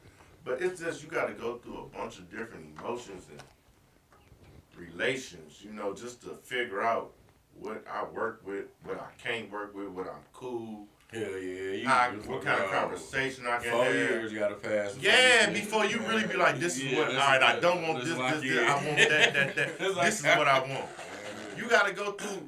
but it's just you got to go through a bunch of different emotions and relations, you know, just to figure out what I work with, what I can't work with, what I'm cool, Hell yeah. You what kind of conversation I can 4 have. years gotta pass. Yeah, before you really be like, this is what, all right, I don't want this, like, this, I want that. It's like- This is what I want. You got to go through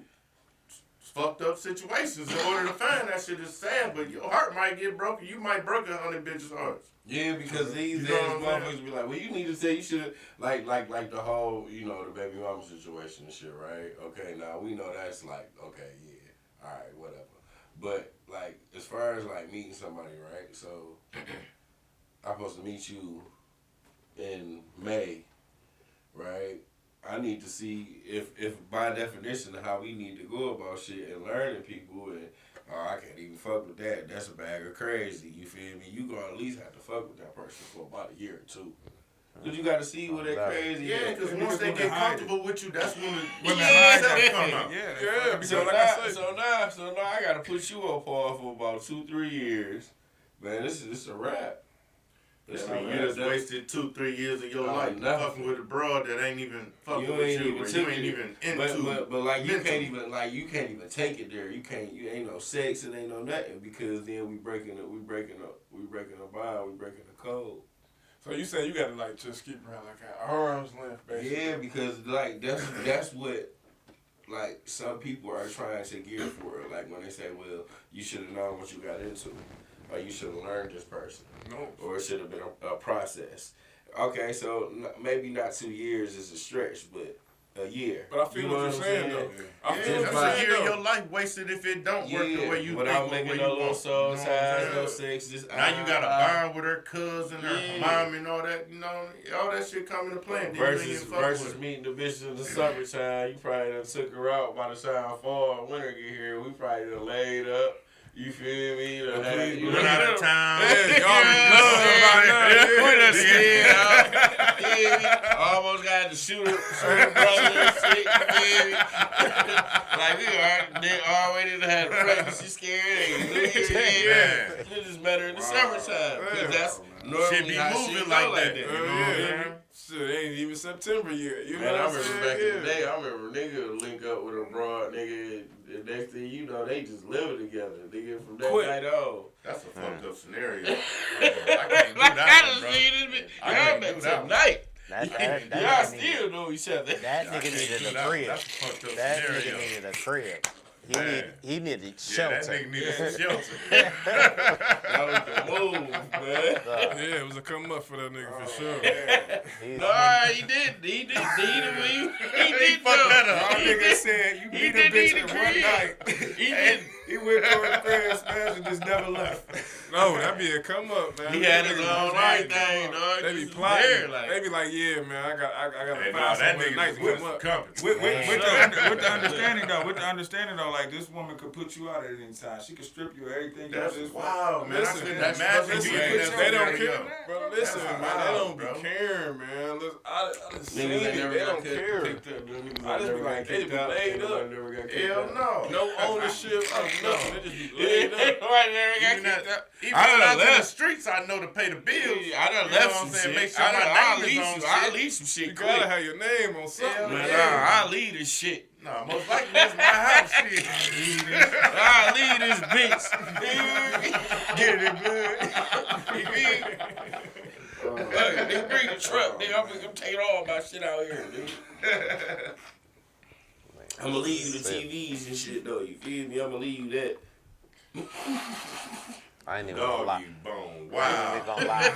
fucked up situations in order to find that shit. Is sad, but your heart might get broken. You might break 100 bitches' hearts. Yeah, because these You days know what I'm motherfuckers be like, well, you need to say you should like the whole, you know, the baby mama situation and shit, right? Okay, now we know that's like, okay, yeah, all right, whatever. But like, as far as like meeting somebody, right? So I'm supposed to meet you in May, right? I need to see if by definition how we need to go about shit and learning people and I can't even fuck with that. That's a bag of crazy. You feel me? You gonna at least have to fuck with that person for about a year or two. Cause you gotta see what that crazy. Yeah, is. because once they get comfortable with you, that's when the Women yeah, hide come that. out. Yeah, because So like now, I said, so now I gotta put you on pause for about 2-3 years. Man, this is a wrap. This I mean, a you wrap. just wasted 2-3 years of your Oh, life nothing. fucking with a broad that ain't even fucking You with ain't you. even Or took you ain't it. even into. But like you mentally. can't even take it there. You ain't no sex, it ain't no nothing because then we breaking a bond, we breaking a code. so you saying you gotta like just keep around like at arm's length, basically. Yeah, because like that's what like some people are trying to gear for. Like when they say, well, you should have known what you got into, or you should have learned this person, No. or it should have been a process. Okay, so maybe not 2 years is a stretch, but a year. But I feel what you're saying though. I Yeah, feel what that's you're a saying year of though. your life wasted if it don't work the way you without think. making or the no way you little want. soul You know what I'm ties, no saying? sex. Just Now you got to bond with her cousin, her Yeah. mom, and all that. You know, all that shit come into play. And then you ain't even fuck versus with her. meeting the bitch in the summertime. You probably done took her out by the time fall and winter get here. We probably done laid up. You feel me? You done had, We went out of town. Yeah, y'all be loving about now. We Yeah. done slid out. You feel me? Almost got to shoot a brother and shit. You feel me? Like they already done had a pregnancy scare. Yeah. You just met her in the summertime. Yeah. Cause that's normally Shit be how moving shit like go that. You You know know what what I'm I'm saying? saying? Shit, it ain't even September yet. You know Man, I what I'm remember saying? back in the Yeah. day, I remember nigga link up with a broad nigga. The next thing you know, they just living together. Nigga from that Quick. night on. That's a fucked up scenario. I can't do that one, bro. I Y'all can't met do that one. tonight. That Y'all nigga still needed, know each other. that I nigga can't needed do a that one. crib. That's a fucked up That scenario. nigga needed a crib. Man. He needed Yeah, that shelter. nigga needed some shelter. That was the move, man. Yeah, it was a come up for that nigga for sure. He's- No, he did. He did fucked that up. Our nigga said you He beat a did bitch need in a one crib. night. He did. He went to the crib, smashed, and just never left. No, that be a come up, man. He had his Niggas own be right like, thing, dog. They be Just plotting. there, like- They be like, yeah, man, I got Hey, to no, find that something nigga tonight to was come up. company. With the understanding though, like this woman could put you out at any time. She could strip you of everything. That's you just wild, man. Listen, I couldn't that's- imagine that's- you they in that They don't scenario. care, bro. Listen, That's man, they wild, don't bro. be caring, man. Listen, I done seen Niggas that it. never They got don't kicked care. up. Niggas I that just never be got like, they kicked be out. laid Niggas up. that never got kicked Hell out. no. No ownership of nothing. They just be laid up. Right there, Even got kicked that, out. even I done out in the left. streets, I know to pay the bills. I done You know left what some I'm saying? shit. Make sure I'll my name leave is on some. I'll shit. leave some shit You quick. gotta have your name on something. Hell Man, yeah. I'll leave this shit. No, most likely that's my house shit. I'll leave this bitch. Get it, blood. They bring the truck, nigga. I'm gonna take all my shit out here, dude. I'm gonna leave you the TVs and shit, though. You feel me? I'm gonna leave you that. I ain't even gonna lie. Doggy bone. I ain't even Wow. gonna lie.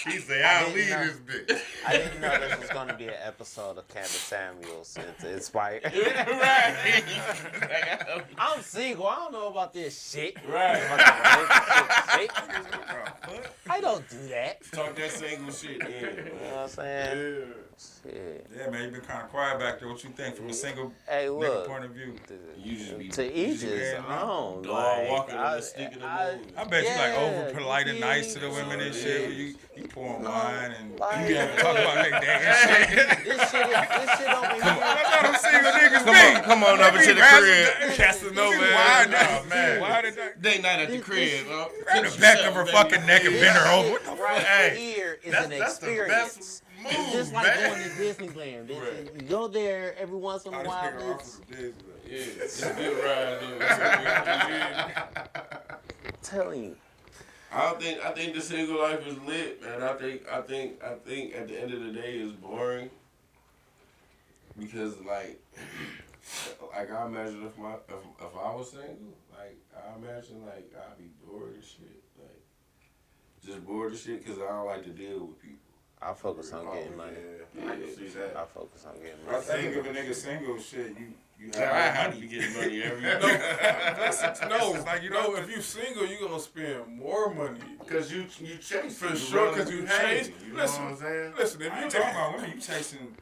He say, I'll didn't leave know. this bitch. I didn't know this was gonna be an episode of Candace Samuels. It's inspired. Right. I'm single. I don't know about this shit. Right. I don't do that. Talk that single shit, yeah. You know what I'm saying? Shit. Yeah, man, you been kind of quiet back there. What you think from a single Hey, nigga look. point of view? You just be To each his man, own. dog Like, walking on the stick in the moon. I bet you like Yeah, over polite and you nice to feel the me? women and shit. You pouring wine and Like- you talk about their day and shit. This shit over here. That's how them single niggas be. Come on over to the crib. Casanova. Why Oh, man. Why did that? Day night at the crib, huh? Grab the back of her fucking neck and bend her over. What the fuck? Right Hey, here is That's an the experience. best It's move, just like man. going to Disneyland. You go there every once in a while. It's, Yeah, it's a good ride, dude. I'm telling you. I think the single life is lit, man. I think at the end of the day it's boring. Because like I imagine if I was single, like I imagine like I'd be bored as shit. Like just bored as shit because I don't like to deal with people. I focus on getting money. Yeah, I can see that. I focus on getting I money. think if a nigga single, shit, you I have have money. to be getting money every No, day. no, like, you no. know- If you single, you gonna spend more money. Because you chase For you sure, run 'cause you through chase- change, You listen, know what I'm saying? Listen, if I you ain't talking about women. You chasing.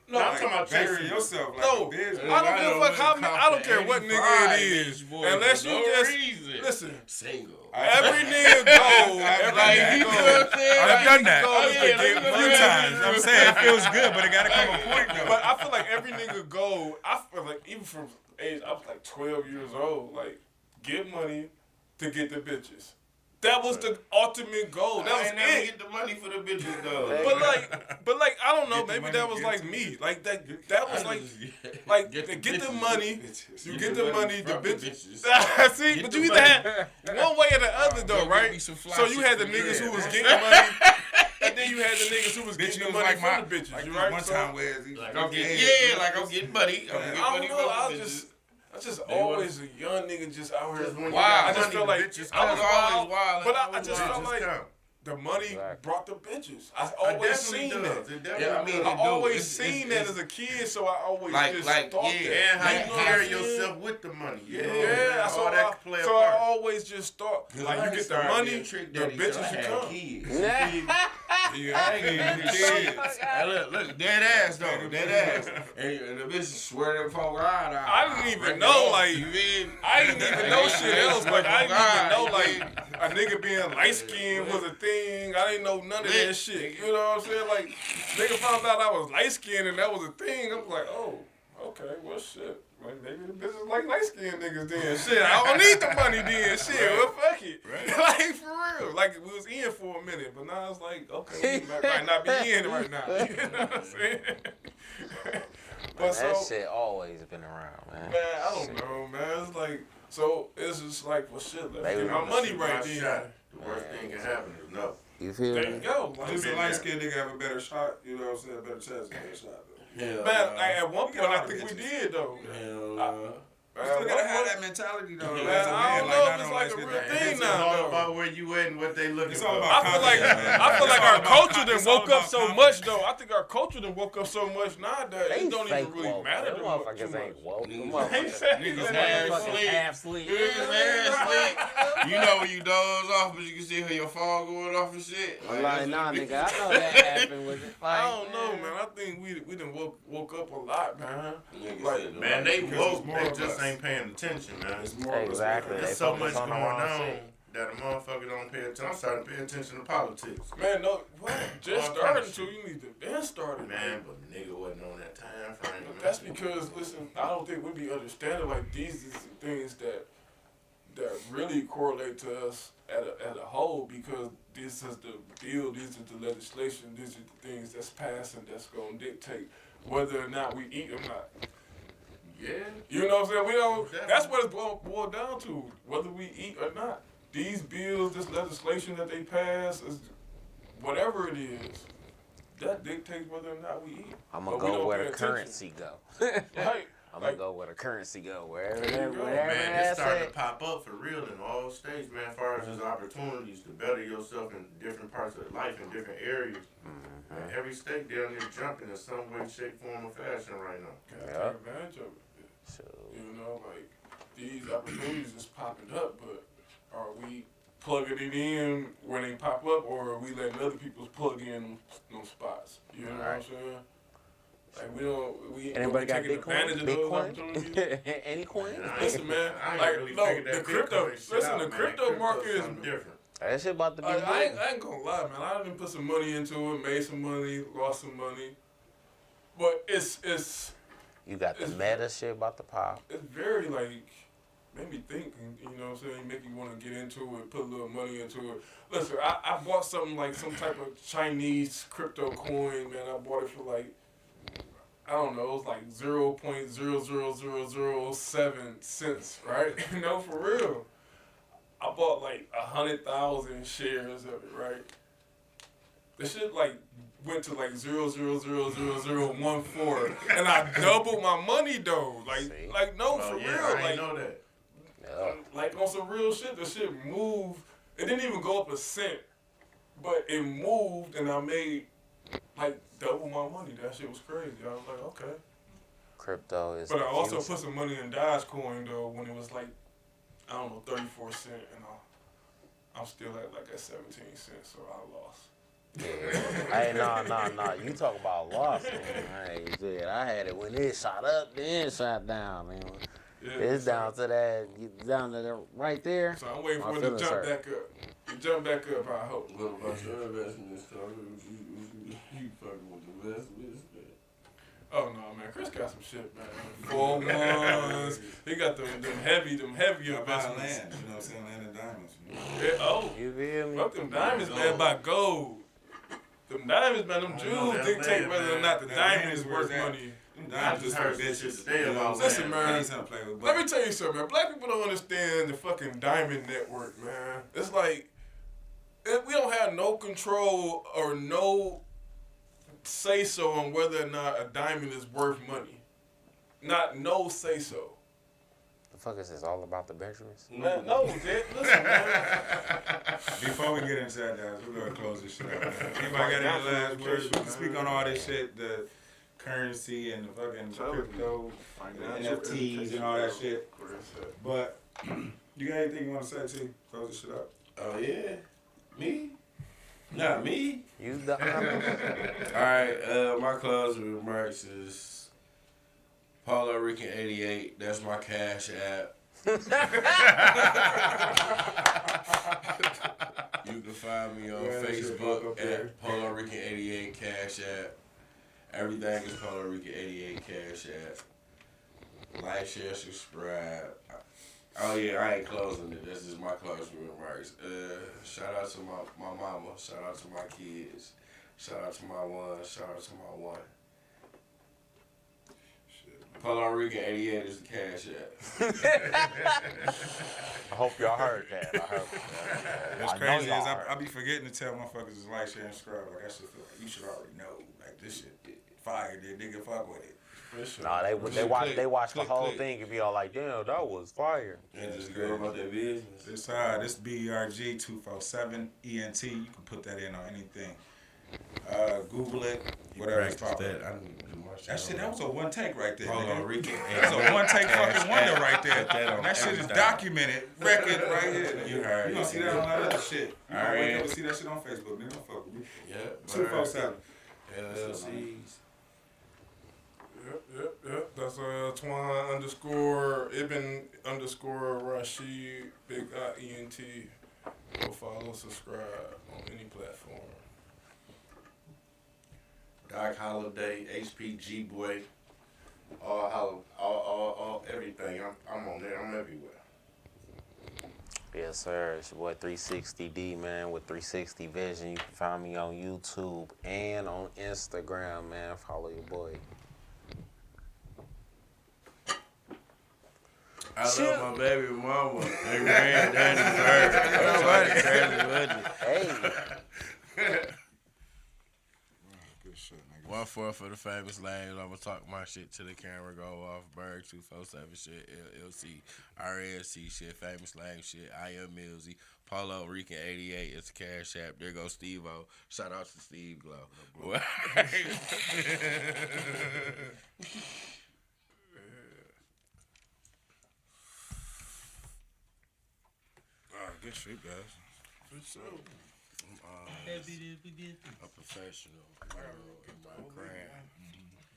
No, I'm talking about burying chasing yourself like No, a business. I don't give a fuck how many. I don't care what nigga it is, unless you just reason. listen. Single. Every nigga go. Every Like, nigga you go. know what I'm saying? I've done that. Go Oh, to yeah, get like, A money. few times. I'm saying it feels good, but it gotta come a point though. But I feel like every nigga go. I feel like even from age, I was like 12 years old. Like get money to get the bitches. That was the ultimate goal. That I was ain't never it. get the money for the bitches though. But like I don't know. Get the Maybe money, that was get like to- me. Like that was like get they the get the bitches. money. You get the money. The from the bitches. bitches. See, Get but the you either money. had one way or the other though, Go get right? me some fly So you shit had the for niggas bread. who was getting money, and then you had the niggas who was Bitch, getting it the was money like my from the bitches. like You this right? one So, time where he Like I'm getting I'm getting money. I'm getting I money don't know. from I the was bitches. just always a young nigga just out here. Just when you Wow. got I just money, felt the like bitches I was come. wild, wild. but I just felt Bitches like come. the money Exactly. brought the bitches. I It always definitely seen does. that. It definitely Yeah, I mean, does. I it do. always It's- seen it's- that as a kid, so I always Like- just like, thought yeah, that. And how You you know what carry I'm saying? yourself with the money. You know, Yeah, all that can play a so I part. always just thought like you get the money, the bitches you come. Yeah, I ain't even kids. Hey, look, dead ass though, dead ass. And the bitch swear them folk out. I didn't even know like You feel me? I didn't even know shit else. Like I didn't even know like a nigga being light skinned was a thing. I didn't know none of that shit. You know what I'm saying? Like nigga found out I was light skinned and that was a thing. I was like, oh, okay, well shit. Like maybe the bitches like light skinned niggas then. Shit, I don't need the money then. Shit, well fuck it. Like for real. Like we was in for a minute, but now it's like, okay, we might not be in right now. You know what I'm saying? But That shit always been around, man. man, I don't know, man. It's like, so it's just like, well, shit, let's They get my was- money right then. The worst thing can happen is no. You feel There you me? go. Like, Just a light skinned nigga have a better shot, you know what I'm saying? A better chance, a better shot. Though. Yeah, man, like, at one We point, got I think we bitches. did, though. hell, At You one still gotta have point, that mentality though. Man, as a I man, don't know if it's no, like let's a get real that. thing It's now, all though. about where you at and what they looking It's for. all about I feel like confidence, man. I feel It's like all our about- culture done it's all woke up about so confidence. much though. I think our culture done woke up so much now that They it don't even fake really woke. matter Them too much. motherfuckers ain't woke. Them Niggas motherfuckers Niggas half fucking sleep. half sleep. You know when you doze off, but you can still hear your phone going off and shit. I'm like, nah, nigga, I know that happened with it. I don't know, man. I think we done woke up a lot, man. Niggas Like, said, Man, they Because woke. it's more They of just us. ain't paying attention, man. It's more of us, Exactly. man. They There's so focus much on going the wrong on shit. that a motherfucker don't pay attention. I'm starting to pay attention to politics. Man, no, what? Just All starting kind of to. You need to been started, Man, but nigga wasn't on that time frame. But that's because, listen, I don't think we be understanding like these is the things that really correlate to us at a whole, because this is the bill, these is the legislation, these are the things that's passing that's gonna dictate whether or not we eat or not. Yeah. You know what I'm saying? We don't. Definitely. That's what it's boiled down to, whether we eat or not. These bills, this legislation that they pass, is whatever it is, that dictates whether or not we eat. I'm But gonna we go don't where pay the attention. currency go. Right. I'm gonna go where the currency go. Wherever There you that, go. wherever Man, that's it's starting at. to pop up for real in all states, man. As far as just opportunities to better yourself in different parts of life in different areas. Man, every state down there jumping in some way, shape, form, or fashion right now. Gotta Yeah. take advantage of it. So, You know, like these opportunities is popping up, but are we plugging it in when they pop up, or are we letting other people plug in them spots? You know what I'm saying? Like we anybody got taking advantage of those opportunities. Bitcoin? Any coin? Listen, man, I ain't like really no, figured the that crypto. Bitcoin shit Listen, out, the man. crypto Crypto's market is. something different. That shit about to be I big. ain't gonna lie, man. I done put some money into it, made some money, lost some money, but it's You got the it's- meta shit about to pop. very like made me think, you know what I'm saying? Make you want to get into it, put a little money into it. Listen, I bought something like some type of Chinese crypto coin, man. I bought it for like, I don't know, it was like 0.00007 cents, right? You know, for real. I bought like 100,000 shares of it, right? The shit like went to like 0.0000014, and I doubled my money though. See? Like no, Oh, for yeah, real. I Like ain't know that. Yeah. like on some real shit, the shit moved. It didn't even go up a cent, but it moved, and I made like double my money. That shit was crazy. I was like, okay. Crypto is. But I the also future. put some money in Dogecoin though when it was like, I don't know, 34 cents, and I'm still at like at 17 cents, so I lost. Yeah. Hey, no. You talk about loss, man. Hey, shit, I had it when it shot up, then shot down, man. Yeah, It's so- down to that, down to the right there. So I'm waiting My for it to feelings jump hurt. back up. You jump back up, I hope. What about your investments, Tony? You fucking with investments? Oh no, man, Chris got some shit, man. 401s. He got them heavy I buy investments. land, you know what I'm saying? Land and diamonds. You know? Yeah, oh, You feel me? fuck them diamonds, man. Buy gold. Them diamonds, man. Them I know jewels that dictate land, whether or man. not the That diamond land is is where worth it's at. money. Them I diamonds just just for heard this shit bitches. today You know about what I'm Listen, saying? man. That ain't something to play with. Let me tell you something, man. Black people don't understand the fucking diamond network, man. It's like we don't have no control or no say so on whether or not a diamond is worth money. Not no say so. The fuck is this all about the Benjamins? Man, no, Dick. Listen, man. Before we get into that, guys, we're gonna close this shit out. Anybody got any last words? We can speak on all this shit, the currency and the fucking crypto, the NFTs and all that shit. But you got anything you want to say, T? Close this shit up. Oh yeah, me? Not me. You the All right, my closing remarks is Paulo Rican 88. That's my cash app. You can find me on Yeah, that shit pop Facebook up there. at Paulo Rican 88 cash app. Everything is Paulo Rican 88 cash app. Like, share, subscribe. Oh yeah, I ain't closing it. This is my closing remarks. Shout out to my mama. Shout out to my kids. Shout out to my one. Shout out to my one. Puerto Rican 88 is the cash app. I hope y'all heard that. I hope. What's I know crazy is y'all I heard. be forgetting to tell motherfuckers to like, share, and subscribe. Like, that shit feel like you should already know. Like, this shit fire, dude. Nigga, fuck with it. For sure. Nah, they watch the whole thing and be all like, damn, that was fire. And just go about their business. This BERG 247 ENT. You can put that in on anything. Google it. Whatever it's called. That shit, that was a one take right there. Hold on, Nigga. Ricky. That's a one take fucking wonder right there. that on That shit is everything. documented, record right here. Nigga. You heard You gonna it. see that on that other shit. You gonna wake Alright. up and see that shit on Facebook. Nigga, don't fuck with me. Yeah. 247. LLCs. Yep. That's Twan _Ibn _Rashid Big ENT. Go follow, subscribe on any platform. Doc Holiday, HPG Boy, all everything. I'm on there. I'm everywhere. Yes, sir. It's your boy 360D, man, with 360 Vision. You can find me on YouTube and on Instagram, man. Follow your boy. I love my baby mama. They ran Danny Berg. Hey. Good shit, nigga. 1-4 for the famous lanes. I'm gonna talk my shit till the camera go off. Berg 247 shit, LLC, RNC shit, famous lane shit. I am Millsy. Polo Rican 88 is the Cash App. There goes Steve-O. Shout out to Steve Glow. Good shit, guys. For sure. I'm a professional in my craft.